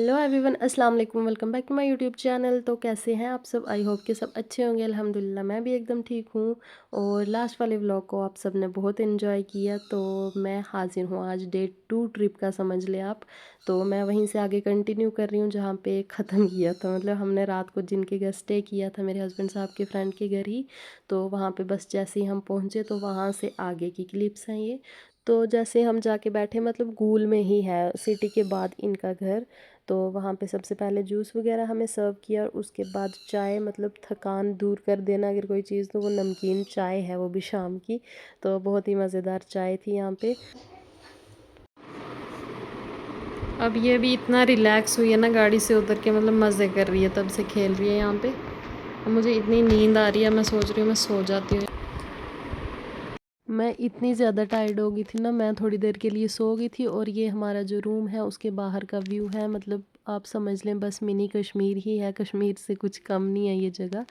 Hello everyone, अस्सलाम वालेकुम। Welcome back to my YouTube channel. तो कैसे हैं आप सब? आई होप कि सब अच्छे होंगे। अल्हम्दुलिल्लाह मैं भी एकदम ठीक हूँ। और लास्ट वाले व्लॉग को आप सब ने बहुत एंजॉय किया, तो मैं हाजिर हूँ आज डे 2 ट्रिप का, समझ लें आप। तो मैं वहीं से आगे कंटिन्यू कर रही हूँ जहाँ पे ख़त्म किया था। मतलब हमने रात को जिनके घर स्टे किया था, मेरे हस्बैंड साहब के फ्रेंड के घर ही। तो वहाँ पर बस जैसे ही हम पहुँचे तो वहाँ से आगे की क्लिप्स हैं ये। तो जैसे हम जाके बैठे, मतलब गूल में ही है, सिटी के बाद इनका घर। तो वहाँ पे सबसे पहले जूस वगैरह हमें सर्व किया और उसके बाद चाय, मतलब थकान दूर कर देना अगर कोई चीज़ तो वो नमकीन चाय है, वो भी शाम की। तो बहुत ही मज़ेदार चाय थी यहाँ पे। अब ये भी इतना रिलैक्स हुई है ना गाड़ी से उतर के, मतलब मज़े कर रही है, तब से खेल रही है यहाँ पे। अब मुझे इतनी नींद आ रही है, मैं सोच रही हूँ मैं सो जाती हूँ। मैं इतनी ज़्यादा टायर्ड हो गई थी ना, मैं थोड़ी देर के लिए सो गई थी। और ये हमारा जो रूम है उसके बाहर का व्यू है, मतलब आप समझ लें बस मिनी कश्मीर ही है, कश्मीर से कुछ कम नहीं है ये जगह।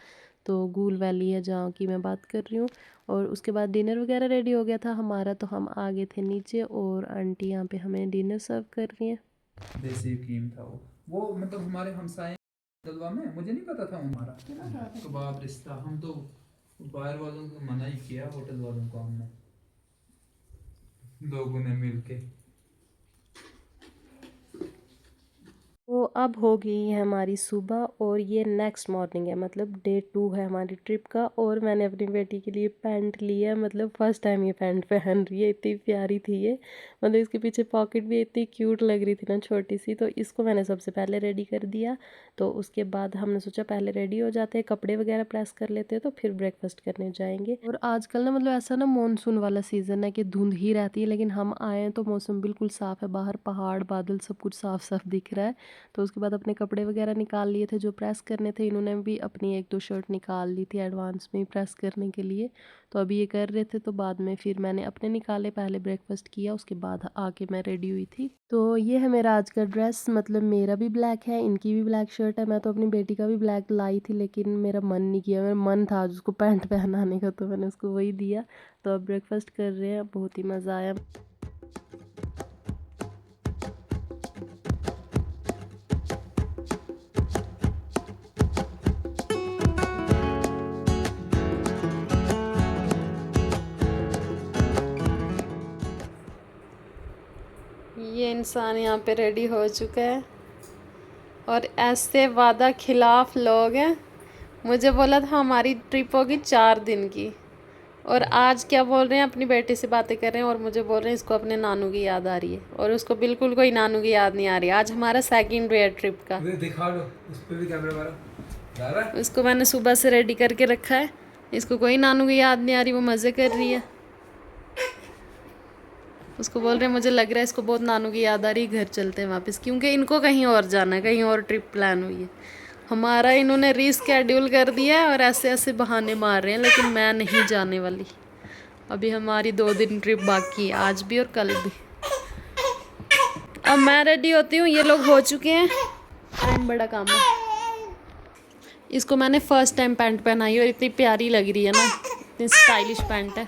तो गूल वैली है जहाँ की मैं बात कर रही हूँ। और उसके बाद डिनर वगैरह रेडी हो गया था हमारा, तो हम आ गए थे नीचे और आंटी यहाँ पे हमें डिनर सर्व कर रही हैं। देसी यकीन था वो मतलब हमारे हमसाए दलवा में, मुझे नहीं पता था हमारा कबाब रिश्ता। हम तो बाहर वालों को मना ही किया, होटल वालों को हमने लोगों ने मिलके। तो अब हो गई है हमारी सुबह और ये नेक्स्ट मॉर्निंग है, मतलब डे 2 है हमारी ट्रिप का। और मैंने अपनी बेटी के लिए पैंट लिया, मतलब फ़र्स्ट टाइम ये पैंट पहन रही है, इतनी प्यारी थी ये। मतलब इसके पीछे पॉकेट भी इतनी क्यूट लग रही थी ना, छोटी सी। तो इसको मैंने सबसे पहले रेडी कर दिया। तो उसके बाद हमने सोचा पहले रेडी हो जाते हैं, कपड़े वगैरह प्रेस कर लेते हैं, तो फिर ब्रेकफास्ट करने जाएंगे। और आजकल ना मतलब ऐसा ना मानसून वाला सीज़न है कि धुंध ही रहती है, लेकिन हम आए हैं तो मौसम बिल्कुल साफ़ है, बाहर पहाड़ बादल सब कुछ साफ़ साफ़ दिख रहा है। तो उसके बाद अपने कपड़े वगैरह निकाल लिए थे जो प्रेस करने थे। इन्होंने भी अपनी 1-2 शर्ट निकाल ली थी एडवांस में ही प्रेस करने के लिए। तो अभी ये कर रहे थे, तो बाद में फिर मैंने अपने निकाले, पहले ब्रेकफास्ट किया, उसके बाद आके मैं रेडी हुई थी। तो ये है मेरा आज का ड्रेस, मतलब मेरा भी ब्लैक है, इनकी भी ब्लैक शर्ट है। मैं तो अपनी बेटी का भी ब्लैक लाई थी, लेकिन मेरा मन नहीं किया, मेरा मन था उसको पैंट पहनाने का, तो मैंने उसको वही दिया। तो अब ब्रेकफास्ट कर रहे हैं, बहुत ही मज़ा आया। ये इंसान यहाँ पे रेडी हो चुका है और ऐसे वादा खिलाफ लोग हैं। मुझे बोला था हमारी ट्रिप होगी 4 दिन की, और आज क्या बोल रहे हैं, अपनी बेटी से बातें कर रहे हैं और मुझे बोल रहे हैं इसको अपने नानू की याद आ रही है। और उसको बिल्कुल कोई नानू की याद नहीं आ रही। आज हमारा सेकंड डे है ट्रिप का। दिखा लो उस पे भी कैमरा मारा। उसको मैंने सुबह से रेडी करके रखा है, इसको कोई नानू की याद नहीं आ रही, वो मज़े कर रही है। उसको बोल रहे हैं मुझे लग रहा है इसको बहुत नानू की याद आ रही है, घर चलते हैं वापस, क्योंकि इनको कहीं और जाना है, कहीं और ट्रिप प्लान हुई है। हमारा इन्होंने रीस्केड्यूल कर दिया है और ऐसे ऐसे बहाने मार रहे हैं, लेकिन मैं नहीं जाने वाली। अभी हमारी 2 दिन ट्रिप बाकी है, आज भी और कल भी। अब मैं रेडी होती हूँ, ये लोग हो चुके हैं, टाइम बड़ा काम है। इसको मैंने फर्स्ट टाइम पैंट पहनाई और इतनी प्यारी लग रही है ना, इतनी स्टाइलिश पैंट है।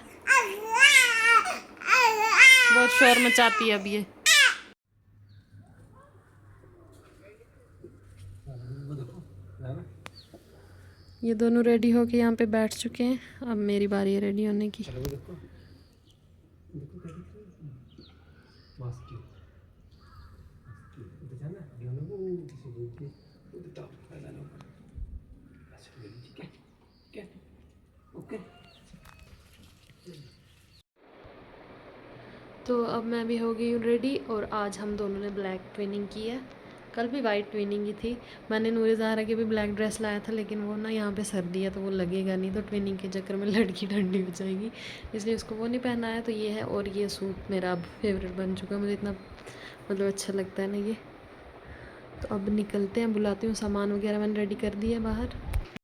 बहुत शोर मचाती है अब ये दोनों रेडी होके यहाँ पे बैठ चुके हैं। अब मेरी बारी है रेडी होने की। तो अब मैं भी हो गई हूँ रेडी और आज हम दोनों ने ब्लैक ट्विनिंग की है। कल भी वाइट ट्विनिंग ही थी। मैंने नूर ज़ाहरा के भी ब्लैक ड्रेस लाया था, लेकिन वो ना यहाँ पे सर्दी है तो वो लगेगा नहीं, तो ट्विनिंग के चक्कर में लड़की ठंडी हो जाएगी, इसलिए उसको वो नहीं पहनाया। तो ये है, और ये सूट मेरा अब फेवरेट बन चुका है, मुझे इतना मतलब अच्छा लगता है ना ये। तो अब निकलते हैं, बुलाती हूँ, सामान वगैरह मैंने रेडी कर दिया है बाहर।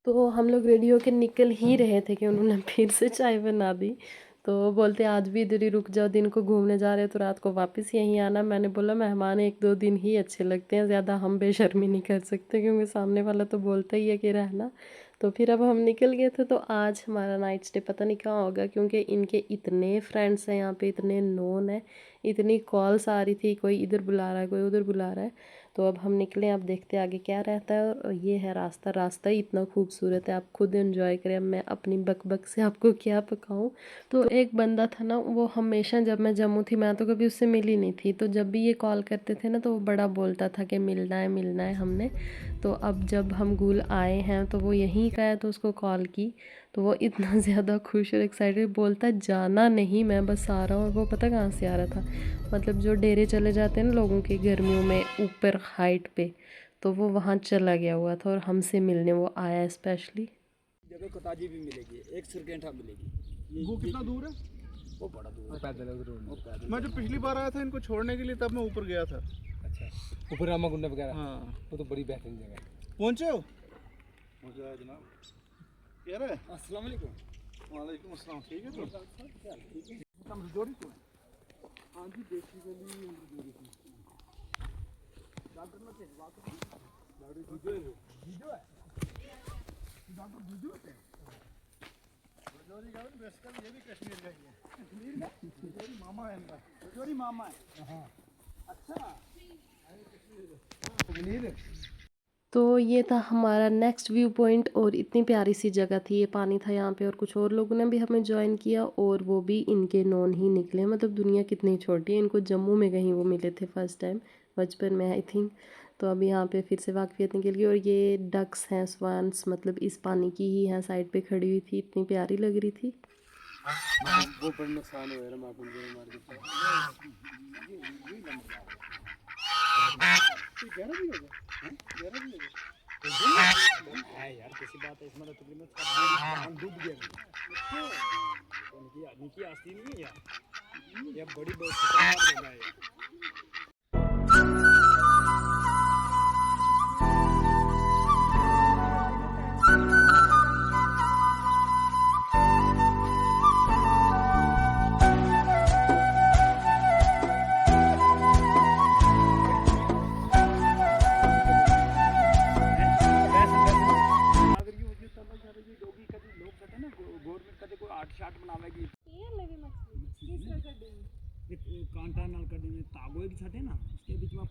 तो हम लोग रेडी होकर निकल ही रहे थे कि उन्होंने फिर से चाय बना दी। तो बोलते आज भी इधर ही रुक जाओ, दिन को घूमने जा रहे हो तो रात को वापस यहीं आना। मैंने बोला मेहमान 1-2 दिन ही अच्छे लगते हैं, ज़्यादा हम बेशर्मी नहीं कर सकते, क्योंकि सामने वाला तो बोलता ही है कि रहना। तो फिर अब हम निकल गए थे। तो आज हमारा नाइट स्टे पता नहीं कहाँ होगा, क्योंकि इनके इतने फ्रेंड्स हैं यहाँ पे, इतने नोन है, इतनी कॉल्स आ रही थी, कोई इधर बुला रहा है कोई उधर बुला रहा है। तो अब हम निकले, अब देखते आगे क्या रहता है। और ये है रास्ता, रास्ता ही इतना खूबसूरत है, आप खुद एंजॉय करें। अब मैं अपनी बक से आपको क्या पकाऊं। तो एक बंदा था ना, वो हमेशा जब मैं जम्मू थी, मैं तो कभी उससे मिली नहीं थी, तो जब भी ये कॉल करते थे ना तो वो बड़ा बोलता था कि मिलना है हमने। तो अब जब हम गुल आए हैं तो वो यहीं का है, तो उसको कॉल की तो वो इतना ज़्यादा खुश और एक्साइटेड, बोलता जाना नहीं मैं बस आ रहा हूँ। और वो पता कहाँ से आ रहा था, मतलब जो डेरे चले जाते हैं ना लोगों के गर्मियों में ऊपर हाइट पे, तो वो वहाँ चला गया हुआ था और हमसे मिलने वो आया स्पेशली। जगह को ताजी भी मिलेगी, एक सिरकेंठा मिलेगी। वो कितना दूर है? वो बड़ा दूर है, पैदल है। मैं जब पिछली बार आया था इनको छोड़ने के लिए, तब मैं ऊपर गया था। अच्छा, ऊपर रामा कुंड वगैरह। हाँ, वो तो बड़ी बेहतरीन जगह है। पहुँचे हो? पहुँचा जनाब। क्या रहे? अस्सलाम वालेकुम। वालेकुम अस्सलाम। ठीक है तो? ठीक है। हम जोड़ी को? हाँ जी, बेसिकली जोड़ी को। डॉक्टर मत है, डॉक्टर वीडियो है। वीडियो है? डॉक्टर वीडियो है? जोड़ी का बेसिकली ये भी कश्मीर का ही है। कश्मीर का? जोड़ी मामा है इनका। जोड़ी मामा है। हाँ। अच्छा। कश्मीर। तो ये था हमारा नेक्स्ट व्यू पॉइंट, और इतनी प्यारी सी जगह थी, ये पानी था यहाँ पे, और कुछ और लोगों ने भी हमें ज्वाइन किया, और वो भी इनके नॉन ही निकले। मतलब दुनिया कितनी छोटी है, इनको जम्मू में कहीं वो मिले थे फर्स्ट टाइम, बचपन में आई थिंक। तो अब यहाँ पे फिर से वाकफियत के लिए, और ये डक्स हैं, स्वान्स, मतलब इस पानी की ही हैं, साइड पे खड़ी हुई थी, इतनी प्यारी लग रही थी। वो पर नुकसान हो रहा है मार के। है यार, किसी बात है इसमें तकरीबन सब डूब गया। निकी आस्ती नहीं है यार, ये बड़ी बहुत खतरनाक जगह है। कांटा नाल कड़ी में तागो एक छटे ना, उसके बीच में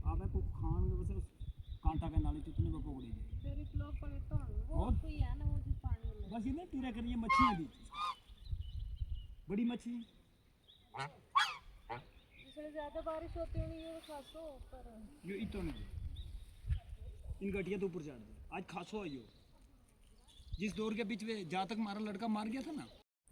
आवे को खान में बस कांटा के नाले चुतने में पकड़ी दे। फिर एक लोग पड़े तो वो कोई है ना, वो जो पानी में बस इन्हें टूरा करिए। मच्छी है बीच, बड़ी मच्छी। इससे ज़्यादा बारिश होती है ये खासो ऊपर ये इतो नहीं, इन गटिया तो ऊपर चढ़ दे। आज खासो है यो, जिस दौर के बीच में जहाँ तक हमारा लड़का मार गया था ना।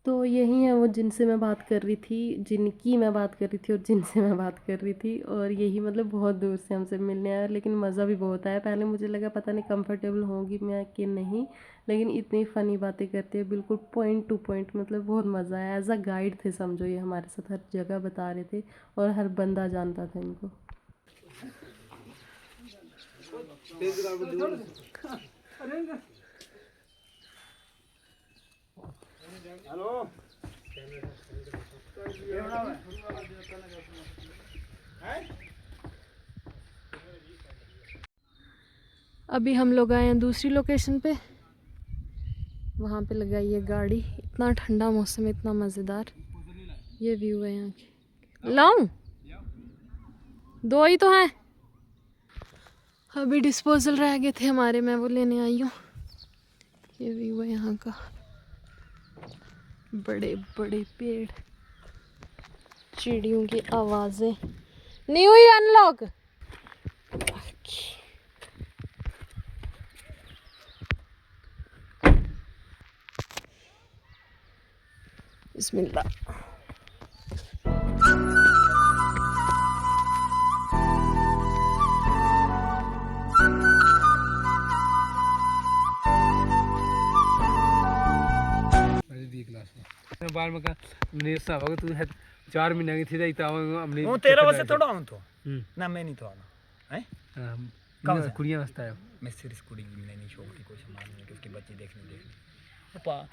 तो यही है वो जिनसे मैं बात कर रही थी, जिनकी मैं बात कर रही थी और जिनसे मैं बात कर रही थी, और यही मतलब बहुत दूर से हमसे मिलने आया, लेकिन मज़ा भी बहुत आया। पहले मुझे लगा पता नहीं कंफर्टेबल होंगी मैं कि नहीं, लेकिन इतनी फ़नी बातें करते हैं, बिल्कुल पॉइंट टू पॉइंट, मतलब बहुत मज़ा आया। एज अ गाइड थे समझो, ये हमारे साथ हर जगह बता रहे थे और हर बंदा जानता था इनको। हेलो, अभी हम लोग आए हैं दूसरी लोकेशन पे, वहाँ पे लगाई है गाड़ी। इतना ठंडा मौसम, इतना मज़ेदार ये व्यू है यहाँ की। लाऊं? दो ही तो हैं, अभी डिस्पोजल रह गए थे हमारे, मैं वो लेने आई हूँ। ये व्यू है यहाँ का, बड़े बड़े पेड़, चिड़ियों की आवाज़ें। नहीं हुई अनलॉक? बिस्मिल्लाह। बार में का ने सावा तू है 4 महीने की थी ता हमने वो तेरा वैसे थोड़ा हूं तो ना, मैं नहीं तो आना है। कौन सा कुड़ियां वास्ता है? मैं सिर्फ कुड़ी मिलने नहीं शौक की, कोई सामान नहीं कि उसके बच्चे देखने पापा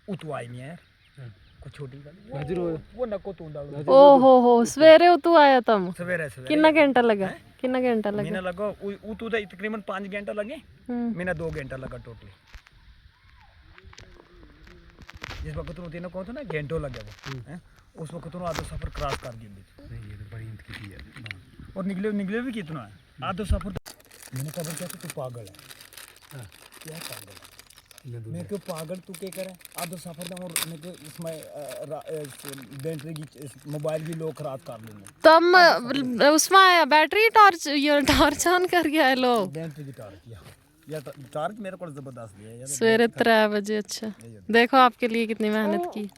उतु आई नहीं यार, को छोटी वाली वो नको तू डाल। ओ हो सवेरे उतु आया तुम? सवेरे कितना घंटा लगा? कितना घंटा लगा? मैंने लगा उतु तो तकरीबन 5 घंटा लगे, मैंने 2 घंटा लगा टोटल। जिस वक्त तू तीनों कौन था ना घंटों लगे वो हैं, उस वक्त तू आधा सफर क्रॉस कर दिया बीच। नहीं ये तो बड़ी इंत की थी यार। और निकले भी कितना है आधो सफर मैंने खबर क्या तू पागल है क्या पागल है मैं क्यों पागल तू क्या करे आधो सफर में और मैं क्यों इसमें बैटरी की मोबाइल की लोग खराब कर लूंगा तब उसमें आया बैटरी टॉर्च ये टॉर्च ऑन कर गया है लोग बैटरी की टार्च या टार्च मेरे को जबरदस्त है यार सवेरे 3 बजे। अच्छा देखो आपके लिए कितनी मेहनत की।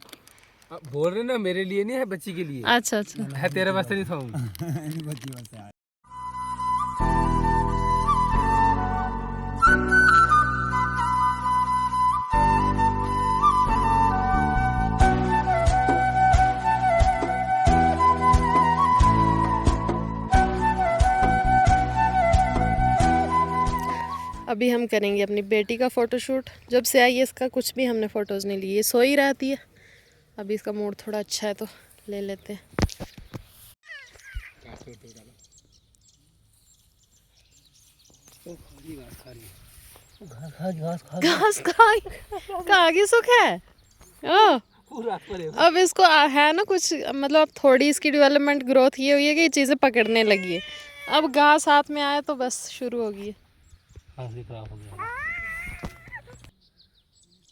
बोल रहे ना मेरे लिए नहीं है बच्ची के लिए अच्छा अच्छा है तेरे वास्ते नहीं था बच्ची वास्ते आया अभी हम करेंगे अपनी बेटी का फ़ोटोशूट। जब से आई है इसका कुछ भी हमने फ़ोटोज़ नहीं लिए, सो ही रहती है। अभी इसका मूड थोड़ा अच्छा है तो ले लेते हैं। घास खाई कहाँ की सुख है ओ अब इसको है ना कुछ मतलब अब थोड़ी इसकी डेवलपमेंट ग्रोथ ये हुई है कि ये चीज़ें पकड़ने लगी है। अब घास हाथ में आया तो बस शुरू हो गई है।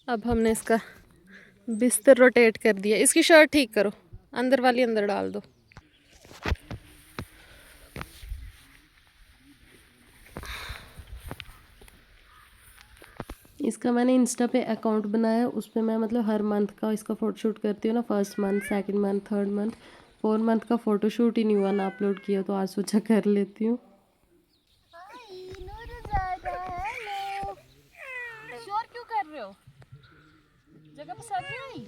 अब हमने इसका बिस्तर रोटेट कर दिया। इसकी शर्ट ठीक करो, अंदर वाली अंदर डाल दो। इसका मैंने इंस्टा पे अकाउंट बनाया, उस पर मैं मतलब हर मंथ का इसका फ़ोटोशूट करती हूँ ना। 1st month, 2nd month, 3rd month, 4 month का फ़ोटोशूट ही नहीं हुआ ना अपलोड किया, तो आज सोचा कर लेती हूँ। शोर क्यों कर रहे हो? जगह पसंद नहीं आई?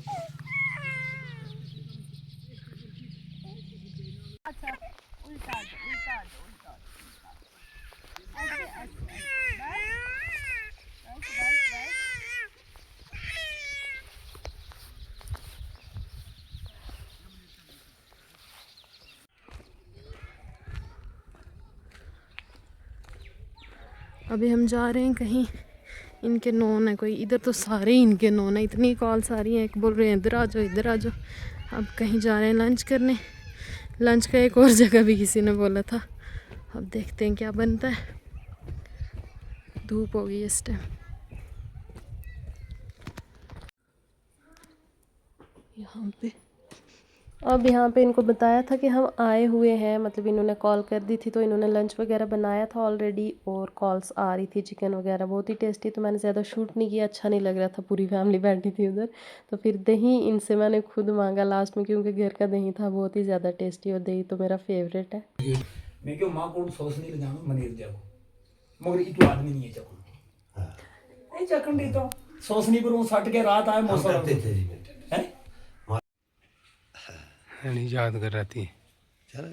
अच्छा उल्टा दो, उल्टा दो, उल्टा दो, ऐसे ऐसे बस बस बस बस। अभी हम जा रहे हैं कहीं, इनके नोन है कोई इधर, तो सारे इनके नोन है। इतनी कॉल्स आ रही हैं, एक बोल रहे हैं इधर आ जाओ इधर आ जाओ। अब कहीं जा रहे हैं लंच करने। लंच का एक और जगह भी किसी ने बोला था, अब देखते हैं क्या बनता है। धूप हो गई इस टाइम। यहाँ पे इनको बताया था कि हम आए हुए हैं, मतलब इन्होंने कॉल कर दी थी तो इन्होंने लंच वगैरह बनाया था ऑलरेडी, और कॉल्स आ रही थी चिकन वगैरह बहुत ही टेस्टी। तो मैंने ज़्यादा शूट नहीं किया, अच्छा नहीं लग रहा था, पूरी फैमिली बैठी थी उधर। तो फिर दही इनसे मैंने खुद मांगा लास्ट में, क्योंकि घर का दही था बहुत ही ज़्यादा टेस्टी, और दही तो मेरा फेवरेट है। मैं क्यों मां को सॉस नहीं लगाऊं मनीर जाओ मगर इतो आदमी नहीं है चकन ए चकन दी तो सॉस नहीं करूं सट के रात आए मौसम है नहीं याद कर रहती है। चलो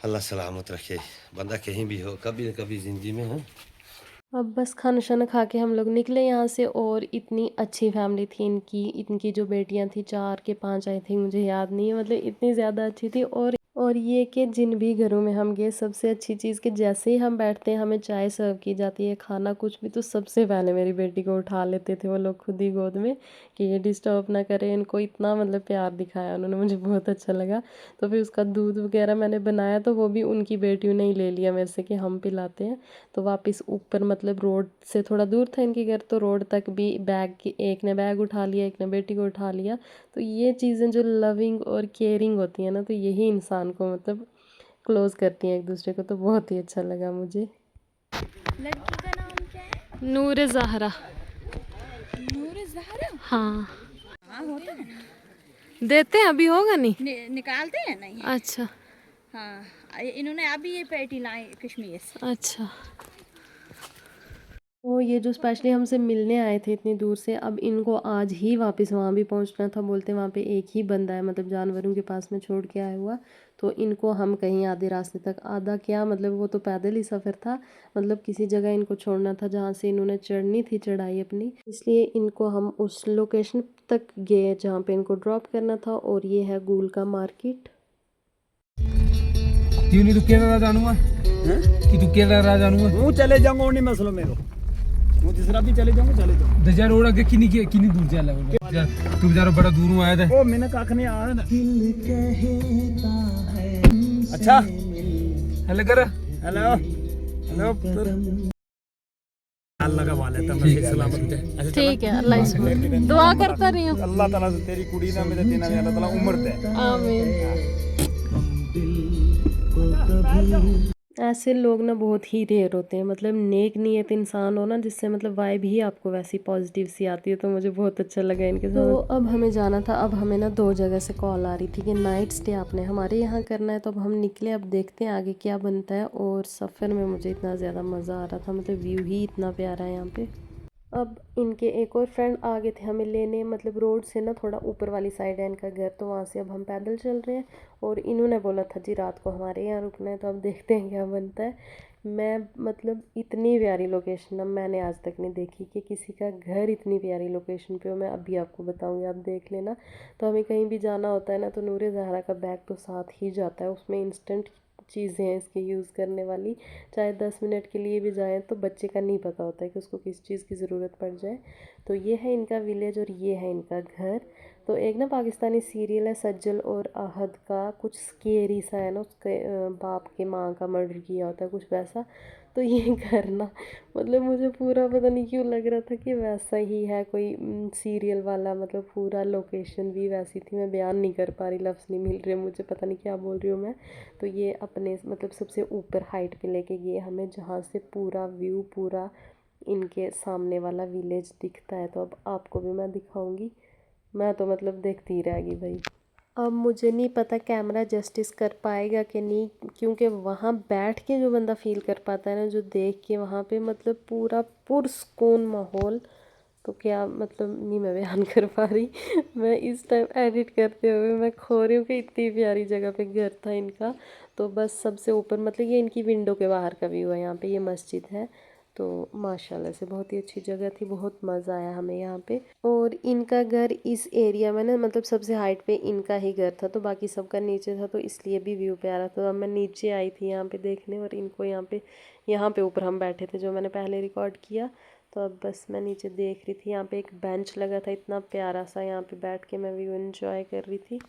अल्लाह सलामत रखे बंदा कहीं भी हो कभी न कभी ज़िंदगी में। हाँ अब बस खाना शाना खा के हम लोग निकले यहाँ से। और इतनी अच्छी फैमिली थी इनकी, इनकी जो बेटियाँ थी 4 के 5 आई थी, मुझे याद नहीं है, मतलब इतनी ज़्यादा अच्छी थी। और ये कि जिन भी घरों में हम गए, सबसे अच्छी चीज़ कि जैसे ही हम बैठते हैं हमें चाय सर्व की जाती है, खाना कुछ भी, तो सबसे पहले मेरी बेटी को उठा लेते थे वो लोग खुद ही गोद में कि ये डिस्टर्ब ना करें इनको। इतना मतलब प्यार दिखाया उन्होंने, मुझे बहुत अच्छा लगा। तो फिर उसका दूध वगैरह मैंने बनाया, तो वो भी उनकी बेटियों ने ही ले लिया मेरे से कि हम पिलाते हैं। तो वापस ऊपर मतलब रोड से थोड़ा दूर था इनके घर, तो रोड तक भी बैग, एक ने बैग उठा लिया, एक ने बेटी को उठा लिया। तो ये चीज़ें जो लविंग और केयरिंग होती है ना, तो यही इंसान को मतलब क्लोज करती हैं एक दूसरे को। तो बहुत ही अच्छा लगा मुझे। लड़की का नाम क्या है? नूर ज़हरा। नूर ज़हरा? हाँ हाँ होता है, देते हैं, अभी होगा नहीं। निकालते हैं ना ये। अच्छा हाँ इन्होंने अभी ये पेटी लाई कश्मीर से। अच्छा। तो ये जो स्पेशली हमसे मिलने आए थे इतनी दूर से, अब इनको आज ही वापस वहाँ भी पहुँचना था। बोलते वहाँ पे एक ही बंदा है मतलब जानवरों के पास में छोड़ के आया हुआ। तो इनको हम कहीं आधे रास्ते तक, आधा क्या मतलब वो तो पैदल ही सफ़र था, मतलब किसी जगह इनको छोड़ना था जहाँ से इन्होंने चढ़नी थी चढ़ाई अपनी। इसलिए इनको हम उस लोकेशन तक गए जहाँ पे इनको ड्रॉप करना था, और ये है गूल का मार्केट। क्यों नहीं तू केरला जानूंगा कि तू केरला जानूंगा हूं चले जाऊंगा नहीं मसलो मेरो हूं तीसरा भी चले जाऊंगा चले जाऊं दजा रोड आगे किनी दूर चला तू बेचारा बड़ा दूरों आया था ओ मैंने कख नहीं आ अच्छा हेलो कर हेलो हेलो पुत्र अल्लाह का वाले तो मैं सलामत है ठीक है, अल्लाह इसको दुआ करता रही हूँ। अल्लाह ताला से तेरी कुड़ी ना मेरे तीन अल्लाह ताला उम्र दे आमीन। ऐसे लोग ना बहुत ही रेयर होते हैं, मतलब नेक नीयत इंसान हो ना, जिससे मतलब वाइब ही आपको वैसी पॉजिटिव सी आती है। तो मुझे बहुत अच्छा लगा इनके साथ। तो अब हमें जाना था। अब हमें ना 2 जगह से कॉल आ रही थी कि नाइट स्टे आपने हमारे यहाँ करना है। तो अब हम निकले, अब देखते हैं आगे क्या बनता है। और सफ़र में मुझे इतना ज़्यादा मज़ा आ रहा था, मतलब व्यू ही इतना प्यारा है यहाँ पे। अब इनके एक और फ्रेंड आ गए थे हमें लेने, मतलब रोड से ना थोड़ा ऊपर वाली साइड है इनका घर, तो वहाँ से अब हम पैदल चल रहे हैं। और इन्होंने बोला था जी रात को हमारे यहाँ रुकना है, तो अब देखते हैं क्या बनता है। मैं मतलब इतनी प्यारी लोकेशन अब मैंने आज तक नहीं देखी कि किसी का घर इतनी प्यारी लोकेशन पे हो। मैं अभी आपको बताऊंगी, आप देख लेना। तो हमें कहीं भी जाना होता है ना, तो नूरे ज़हरा का बैग तो साथ ही जाता है, उसमें इंस्टेंट चीज़ें हैं इसके यूज़ करने वाली। चाहे 10 मिनट के लिए भी जाएं तो बच्चे का नहीं पता होता है कि उसको किस चीज़ की ज़रूरत पड़ जाए। तो ये है इनका विलेज और ये है इनका घर। तो एक ना पाकिस्तानी सीरियल है सज्जल और आहद का, कुछ स्केरी सा है ना, उसके बाप के माँ का मर्डर किया होता है कुछ वैसा। तो ये घर ना मतलब मुझे पूरा पता नहीं क्यों लग रहा था कि वैसा ही है कोई सीरियल वाला, मतलब पूरा लोकेशन भी वैसी थी। मैं बयान नहीं कर पा रही, लफ्ज़ नहीं मिल रहे मुझे, पता नहीं क्या बोल रही हूँ मैं। तो ये अपने मतलब सबसे ऊपर हाइट पे लेके गए हमें, जहाँ से पूरा व्यू पूरा इनके सामने वाला विलेज दिखता है। तो अब आपको भी मैं दिखाऊंगी, मैं तो मतलब देखती ही रह गई भाई। अब मुझे नहीं पता कैमरा जस्टिस कर पाएगा कि नहीं, क्योंकि वहाँ बैठ के जो बंदा फील कर पाता है ना, जो देख के वहाँ पे मतलब पूरा पुरसकून माहौल, तो क्या मतलब नहीं मैं बयान कर पा रही। मैं इस टाइम एडिट करते हुए मैं खो रही हूँ कि इतनी प्यारी जगह पे घर था इनका। तो बस सबसे ऊपर मतलब ये इनकी विंडो के बाहर का व्यू है, यहाँ पे ये मस्जिद है। तो माशाल्लाह से बहुत ही अच्छी जगह थी, बहुत मज़ा आया हमें यहाँ पे। और इनका घर इस एरिया में ना मतलब सबसे हाइट पे इनका ही घर था, तो बाकी सबका नीचे था, तो इसलिए भी व्यू प्यारा था। तो अब मैं नीचे आई थी यहाँ पे देखने, और इनको यहाँ पे ऊपर हम बैठे थे जो मैंने पहले रिकॉर्ड किया। तो अब बस मैं नीचे देख रही थी, यहाँ पे एक बेंच लगा था इतना प्यारा सा, यहाँ पे बैठ के मैं व्यू एंजॉय कर रही थी।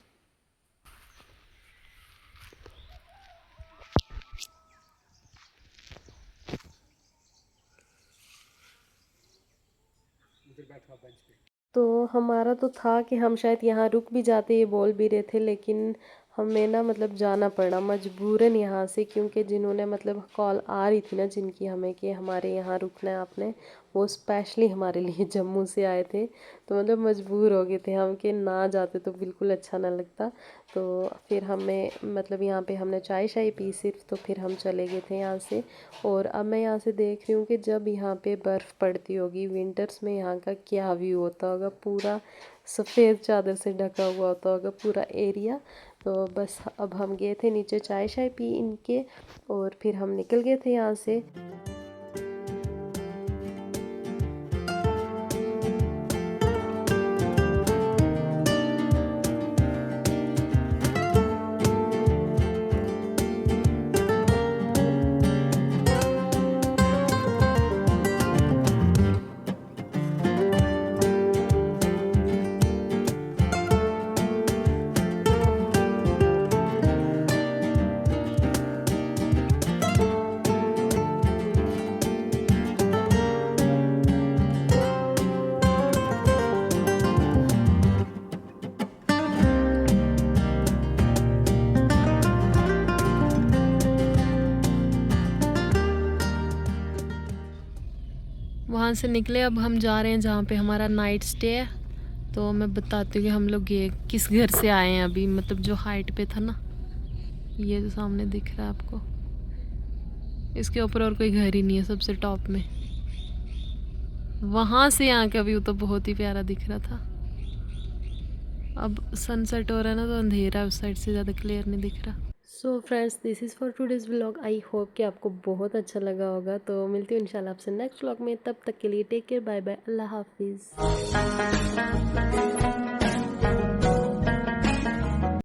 तो हमारा तो था कि हम शायद यहाँ रुक भी जाते, ये बोल भी रहे थे, लेकिन हमें ना मतलब जाना पड़ा मजबूरन यहाँ से, क्योंकि जिन्होंने मतलब कॉल आ रही थी ना जिनकी हमें कि हमारे यहाँ रुकना है आपने, वो स्पेशली हमारे लिए जम्मू से आए थे। तो मतलब मजबूर हो गए थे हम कि ना जाते तो बिल्कुल अच्छा ना लगता। तो फिर हमें मतलब यहाँ पे हमने चाय शाय पी सिर्फ, तो फिर हम चले गए थे यहाँ से। और अब मैं यहाँ से देख रही हूँ कि जब यहाँ पे बर्फ़ पड़ती होगी विंटर्स में, यहाँ का क्या व्यू होता होगा, पूरा सफ़ेद चादर से ढका हुआ होता होगा पूरा एरिया। तो बस अब हम गए थे नीचे चाय शाय पी इनके, और फिर हम निकल गए थे यहाँ से। वहाँ से निकले, अब हम जा रहे हैं जहाँ पे हमारा नाइट स्टे है। तो मैं बताती हूँ कि हम लोग ये किस घर से आए हैं अभी, मतलब जो हाइट पे था ना, ये जो सामने दिख रहा है आपको, इसके ऊपर और कोई घर ही नहीं है सबसे टॉप में। वहाँ से यहाँ का व्यू तो बहुत ही प्यारा दिख रहा था। अब सनसेट हो रहा है ना, तो अंधेरा है उस साइड से, ज़्यादा क्लियर नहीं दिख रहा। So friends, this is for today's vlog. I hope कि आपको बहुत अच्छा लगा होगा। तो मिलती हूँ इंशाल्लाह आपसे नेक्स्ट व्लॉग में, तब तक के लिए टेक केयर, बाय बाय, अल्लाह हाफिज़।